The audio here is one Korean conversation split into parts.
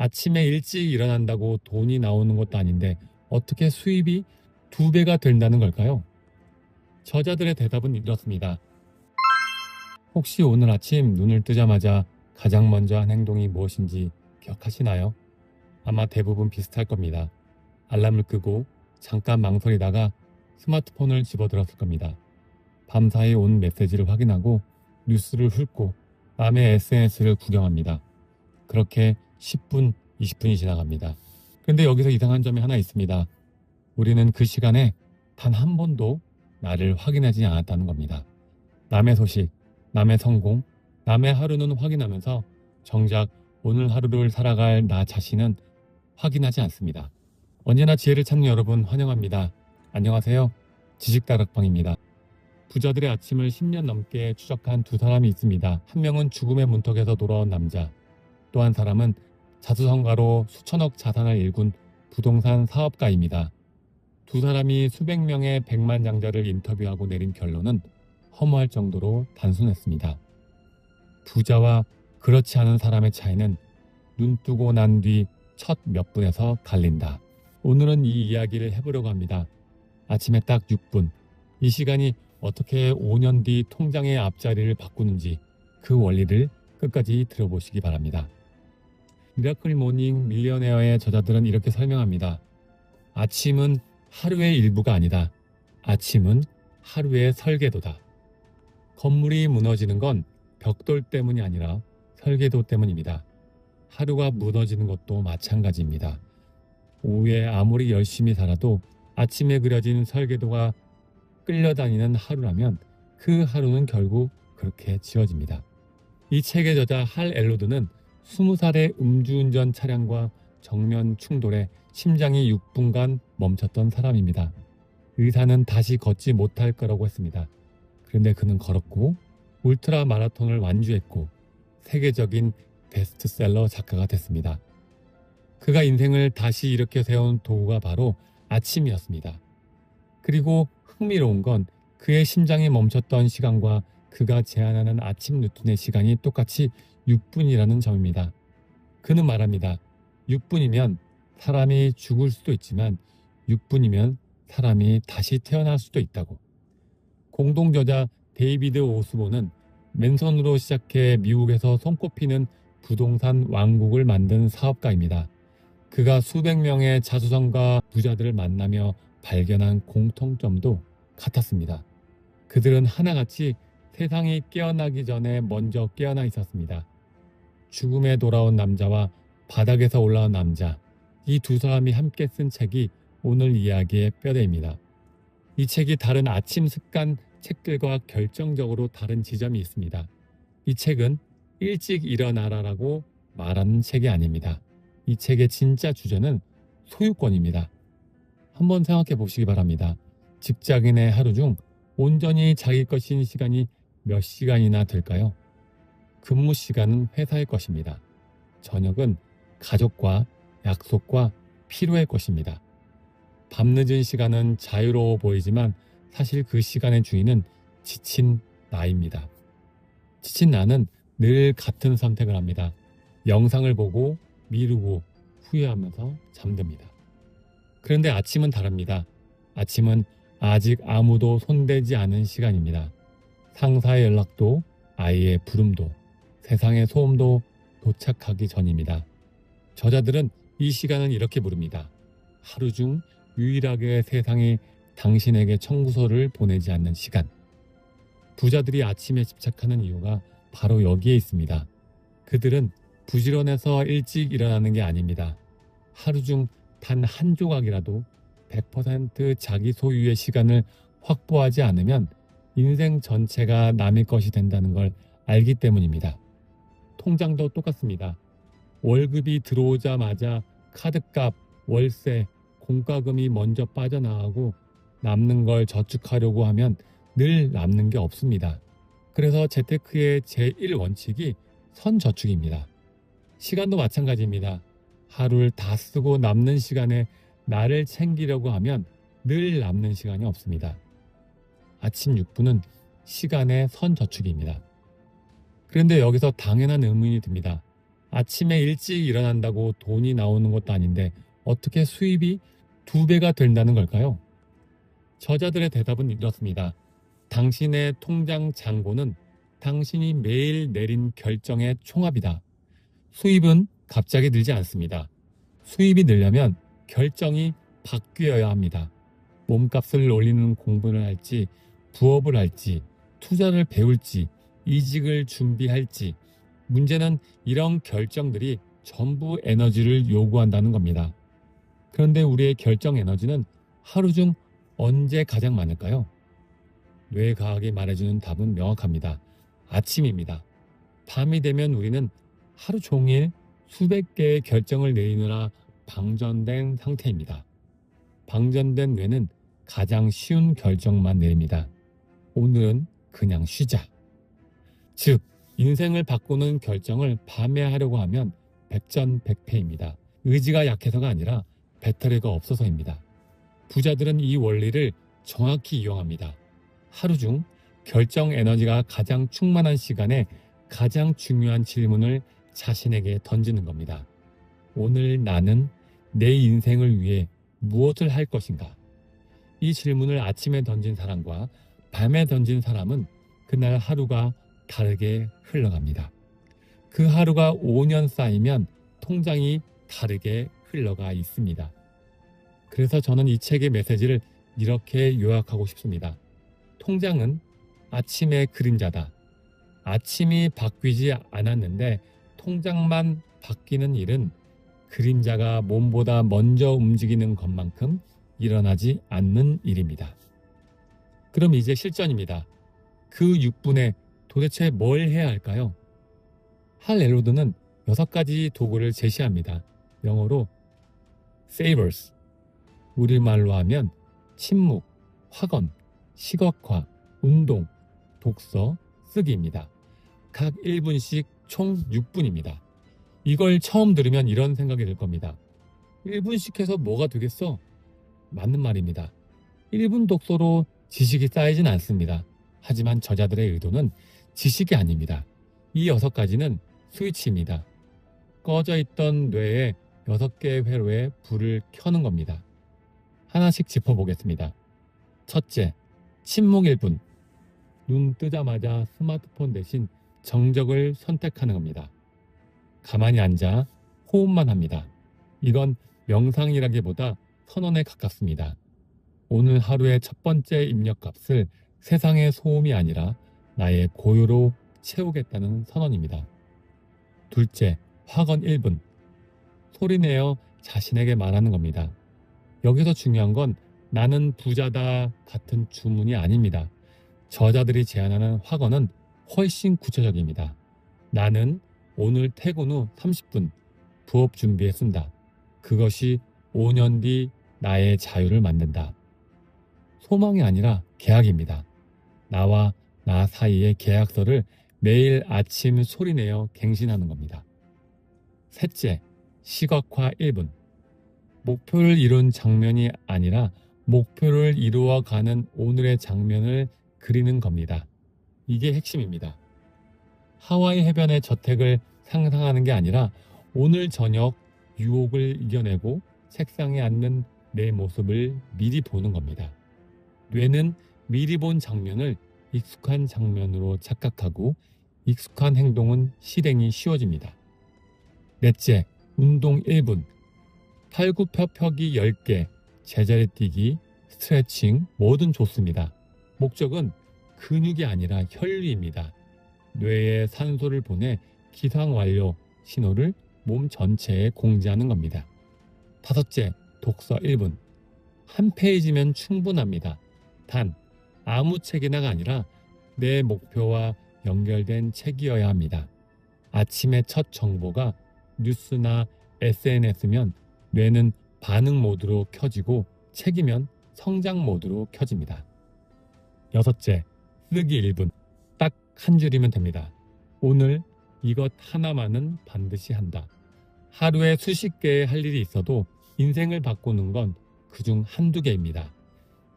아침에 일찍 일어난다고 돈이 나오는 것도 아닌데 어떻게 수입이 2배가 된다는 걸까요? 저자들의 대답은 이렇습니다. 혹시 오늘 아침 눈을 뜨자마자 가장 먼저 한 행동이 무엇인지 기억하시나요? 아마 대부분 비슷할 겁니다. 알람을 끄고 잠깐 망설이다가 스마트폰을 집어들었을 겁니다. 밤사이 온 메시지를 확인하고 뉴스를 훑고 남의 SNS를 구경합니다. 그렇게 10분, 20분이 지나갑니다. 그런데 여기서 이상한 점이 하나 있습니다. 우리는 그 시간에 단 한 번도 나를 확인하지 않았다는 겁니다. 남의 소식, 남의 성공, 남의 하루는 확인하면서 정작 오늘 하루를 살아갈 나 자신은 확인하지 않습니다. 언제나 지혜를 찾는 여러분 환영합니다. 안녕하세요. 지식다락방입니다. 부자들의 아침을 10년 넘게 추적한 두 사람이 있습니다. 한 명은 죽음의 문턱에서 돌아온 남자, 또 한 사람은 자수성가로 수천억 자산을 일군 부동산 사업가입니다. 두 사람이 수백 명의 백만장자를 인터뷰하고 내린 결론은 허무할 정도로 단순했습니다. 부자와 그렇지 않은 사람의 차이는 눈 뜨고 난 뒤 첫 몇 분에서 갈린다. 오늘은 이 이야기를 해보려고 합니다. 아침에 딱 6분, 이 시간이 어떻게 5년 뒤 통장의 앞자리를 바꾸는지 그 원리를 끝까지 들어보시기 바랍니다. 미라클 모닝 밀리어네어의 저자들은 이렇게 설명합니다. 아침은 하루의 일부가 아니다. 아침은 하루의 설계도다. 건물이 무너지는 건 벽돌 때문이 아니라 설계도 때문입니다. 하루가 무너지는 것도 마찬가지입니다. 오후에 아무리 열심히 살아도 아침에 그려진 설계도가 끌려다니는 하루라면 그 하루는 결국 그렇게 지어집니다. 이 책의 저자 할 엘로드는 20살의 음주운전 차량과 정면 충돌에 심장이 6분간 멈췄던 사람입니다. 의사는 다시 걷지 못할 거라고 했습니다. 그런데 그는 걸었고 울트라 마라톤을 완주했고 세계적인 베스트셀러 작가가 됐습니다. 그가 인생을 다시 일으켜 세운 도구가 바로 아침이었습니다. 그리고 흥미로운 건 그의 심장이 멈췄던 시간과 그가 제안하는 아침 루틴의 시간이 똑같이 6분이라는 점입니다. 그는 말합니다. 6분이면 사람이 죽을 수도 있지만 6분이면 사람이 다시 태어날 수도 있다고. 공동저자 데이비드 오스본은 맨손으로 시작해 미국에서 손꼽히는 부동산 왕국을 만든 사업가입니다. 그가 수백 명의 자수성가 부자들을 만나며 발견한 공통점도 같았습니다. 그들은 하나같이 세상이 깨어나기 전에 먼저 깨어나 있었습니다. 죽음에 돌아온 남자와 바닥에서 올라온 남자, 이 두 사람이 함께 쓴 책이 오늘 이야기의 뼈대입니다. 이 책이 다른 아침 습관 책들과 결정적으로 다른 지점이 있습니다. 이 책은 일찍 일어나라라고 말하는 책이 아닙니다. 이 책의 진짜 주제는 소유권입니다. 한번 생각해 보시기 바랍니다. 직장인의 하루 중 온전히 자기 것인 시간이 몇 시간이나 될까요? 근무 시간은 회사의 것입니다. 저녁은 가족과 약속과 필요의 것입니다. 밤늦은 시간은 자유로워 보이지만 사실 그 시간의 주인은 지친 나입니다. 지친 나는 늘 같은 선택을 합니다. 영상을 보고 미루고 후회하면서 잠듭니다. 그런데 아침은 다릅니다. 아침은 아직 아무도 손대지 않은 시간입니다. 상사의 연락도, 아이의 부름도, 세상의 소음도 도착하기 전입니다. 저자들은 이 시간은 이렇게 부릅니다. 하루 중 유일하게 세상이 당신에게 청구서를 보내지 않는 시간. 부자들이 아침에 집착하는 이유가 바로 여기에 있습니다. 그들은 부지런해서 일찍 일어나는 게 아닙니다. 하루 중 단 한 조각이라도 100% 자기 소유의 시간을 확보하지 않으면 인생 전체가 남의 것이 된다는 걸 알기 때문입니다. 통장도 똑같습니다. 월급이 들어오자마자 카드값, 월세, 공과금이 먼저 빠져나가고 남는 걸 저축하려고 하면 늘 남는 게 없습니다. 그래서 재테크의 제1원칙이 선저축입니다. 시간도 마찬가지입니다. 하루를 다 쓰고 남는 시간에 나를 챙기려고 하면 늘 남는 시간이 없습니다. 아침 6분은 시간의 선저축입니다. 그런데 여기서 당연한 의문이 듭니다. 아침에 일찍 일어난다고 돈이 나오는 것도 아닌데 어떻게 수입이 2배가 된다는 걸까요? 저자들의 대답은 이렇습니다. 당신의 통장 잔고는 당신이 매일 내린 결정의 총합이다. 수입은 갑자기 늘지 않습니다. 수입이 늘려면 결정이 바뀌어야 합니다. 몸값을 올리는 공부를 할지, 부업을 할지, 투자를 배울지, 이직을 준비할지, 문제는 이런 결정들이 전부 에너지를 요구한다는 겁니다. 그런데 우리의 결정 에너지는 하루 중 언제 가장 많을까요? 뇌과학이 말해주는 답은 명확합니다. 아침입니다. 밤이 되면 우리는 하루 종일 수백 개의 결정을 내리느라 방전된 상태입니다. 방전된 뇌는 가장 쉬운 결정만 내립니다. 오늘은 그냥 쉬자. 즉, 인생을 바꾸는 결정을 밤에 하려고 하면 백전백패입니다. 의지가 약해서가 아니라 배터리가 없어서입니다. 부자들은 이 원리를 정확히 이용합니다. 하루 중 결정 에너지가 가장 충만한 시간에 가장 중요한 질문을 자신에게 던지는 겁니다. 오늘 나는 내 인생을 위해 무엇을 할 것인가? 이 질문을 아침에 던진 사람과 밤에 던진 사람은 그날 하루가 다르게 흘러갑니다. 그 하루가 5년 쌓이면 통장이 다르게 흘러가 있습니다. 그래서 저는 이 책의 메시지를 이렇게 요약하고 싶습니다. 통장은 아침의 그림자다. 아침이 바뀌지 않았는데 통장만 바뀌는 일은 그림자가 몸보다 먼저 움직이는 것만큼 일어나지 않는 일입니다. 그럼 이제 실전입니다. 그 6분에 도대체 뭘 해야 할까요? 할 엘로드는 6가지 도구를 제시합니다. 영어로 savers, 우리말로 하면 침묵, 확언, 시각화, 운동, 독서, 쓰기입니다. 각 1분씩 총 6분입니다. 이걸 처음 들으면 이런 생각이 들 겁니다. 1분씩 해서 뭐가 되겠어? 맞는 말입니다. 1분 독서로 지식이 쌓이진 않습니다. 하지만 저자들의 의도는 지식이 아닙니다. 이 6가지는 스위치입니다. 꺼져 있던 뇌에 6개의 회로에 불을 켜는 겁니다. 하나씩 짚어보겠습니다. 첫째, 침묵 1분. 눈 뜨자마자 스마트폰 대신 정적을 선택하는 겁니다. 가만히 앉아 호흡만 합니다. 이건 명상이라기보다 선언에 가깝습니다. 오늘 하루의 첫 번째 입력값을 세상의 소음이 아니라 나의 고요로 채우겠다는 선언입니다. 둘째, 확언 1분. 소리내어 자신에게 말하는 겁니다. 여기서 중요한 건 나는 부자다 같은 주문이 아닙니다. 저자들이 제안하는 확언은 훨씬 구체적입니다. 나는 오늘 퇴근 후 30분 부업 준비에 쓴다. 그것이 5년 뒤 나의 자유를 만든다. 소망이 아니라 계약입니다. 나와 나 사이의 계약서를 매일 아침 소리내어 갱신하는 겁니다. 셋째, 시각화 1분. 목표를 이룬 장면이 아니라 목표를 이루어가는 오늘의 장면을 그리는 겁니다. 이게 핵심입니다. 하와이 해변의 저택을 상상하는 게 아니라 오늘 저녁 유혹을 이겨내고 책상에 앉는 내 모습을 미리 보는 겁니다. 뇌는 미리 본 장면을 익숙한 장면으로 착각하고 익숙한 행동은 실행이 쉬워집니다. 넷째, 운동 1분. 팔굽혀펴기 10개, 제자리 뛰기, 스트레칭 뭐든 좋습니다. 목적은 근육이 아니라 혈류입니다. 뇌에 산소를 보내 기상 완료 신호를 몸 전체에 공지하는 겁니다. 다섯째, 독서 1분. 한 페이지면 충분합니다. 단, 아무 책이나가 아니라 내 목표와 연결된 책이어야 합니다. 아침의 첫 정보가 뉴스나 SNS면 뇌는 반응 모드로 켜지고 책이면 성장 모드로 켜집니다. 여섯째, 쓰기 1분. 딱 한 줄이면 됩니다. 오늘 이것 하나만은 반드시 한다. 하루에 수십 개의 할 일이 있어도 인생을 바꾸는 건 그중 한두 개입니다.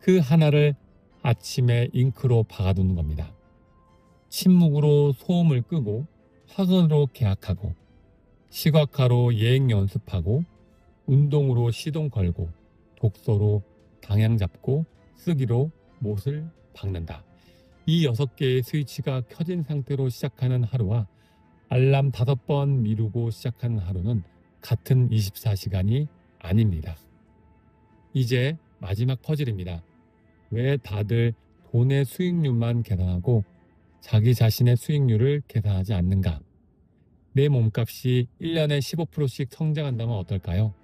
그 하나를 아침에 잉크로 박아두는 겁니다. 침묵으로 소음을 끄고 확언으로 계약하고 시각화로 예행 연습하고, 운동으로 시동 걸고, 독서로 방향 잡고, 쓰기로 못을 박는다. 이 6개의 스위치가 켜진 상태로 시작하는 하루와 알람 5번 미루고 시작하는 하루는 같은 24시간이 아닙니다. 이제 마지막 퍼즐입니다. 왜 다들 돈의 수익률만 계산하고 자기 자신의 수익률을 계산하지 않는가? 내 몸값이 1년에 15%씩 성장한다면 어떨까요?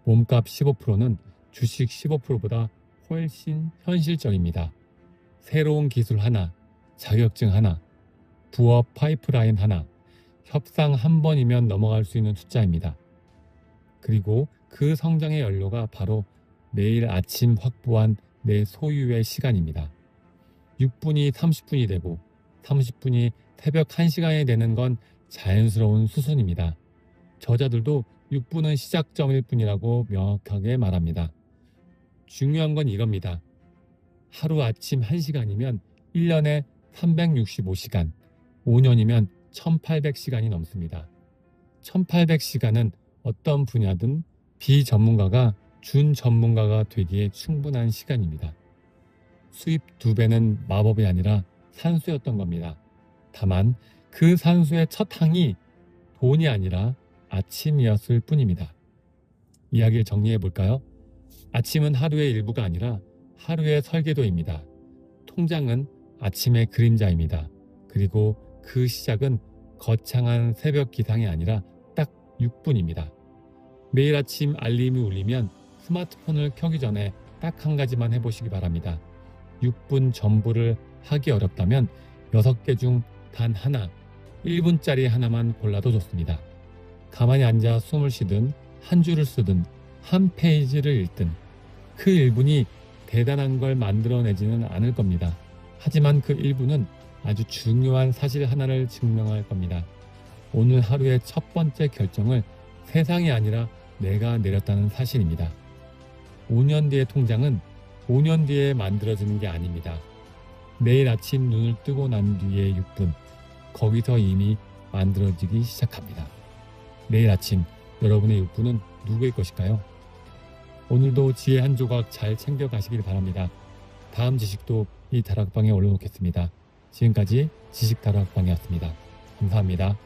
몸값 15%는 주식 15%보다 훨씬 현실적입니다. 새로운 기술 하나, 자격증 하나, 부업 파이프라인 하나, 협상 한 번이면 넘어갈 수 있는 숫자입니다. 그리고 그 성장의 연료가 바로 매일 아침 확보한 내 소유의 시간입니다. 6분이 30분이 되고 30분이 새벽 1시간이 되는 건 자연스러운 수순입니다. 저자들도 6분은 시작점일 뿐이라고 명확하게 말합니다. 중요한 건 이겁니다. 하루 아침 1시간이면 1년에 365시간, 5년이면 1800시간이 넘습니다. 1800시간은 어떤 분야든 비전문가가 준전문가가 되기에 충분한 시간입니다. 수입 2배는 마법이 아니라 산수였던 겁니다. 다만 그 산수의 첫 항이 돈이 아니라 아침이었을 뿐입니다. 이야기를 정리해 볼까요? 아침은 하루의 일부가 아니라 하루의 설계도입니다. 통장은 아침의 그림자입니다. 그리고 그 시작은 거창한 새벽 기상이 아니라 딱 6분입니다. 매일 아침 알림이 울리면 스마트폰을 켜기 전에 딱 한 가지만 해보시기 바랍니다. 6분 전부를 하기 어렵다면 6개 중 단 하나, 1분짜리 하나만 골라도 좋습니다. 가만히 앉아 숨을 쉬든 한 줄을 쓰든 한 페이지를 읽든 그 1분이 대단한 걸 만들어내지는 않을 겁니다. 하지만 그 1분은 아주 중요한 사실 하나를 증명할 겁니다. 오늘 하루의 첫 번째 결정을 세상이 아니라 내가 내렸다는 사실입니다. 5년 뒤의 통장은 5년 뒤에 만들어지는 게 아닙니다. 내일 아침 눈을 뜨고 난 뒤의 6분, 거기서 이미 만들어지기 시작합니다. 내일 아침 여러분의 6분은 누구의 것일까요? 오늘도 지혜 한 조각 잘 챙겨가시길 바랍니다. 다음 지식도 이 다락방에 올려놓겠습니다. 지금까지 지식다락방이었습니다. 감사합니다.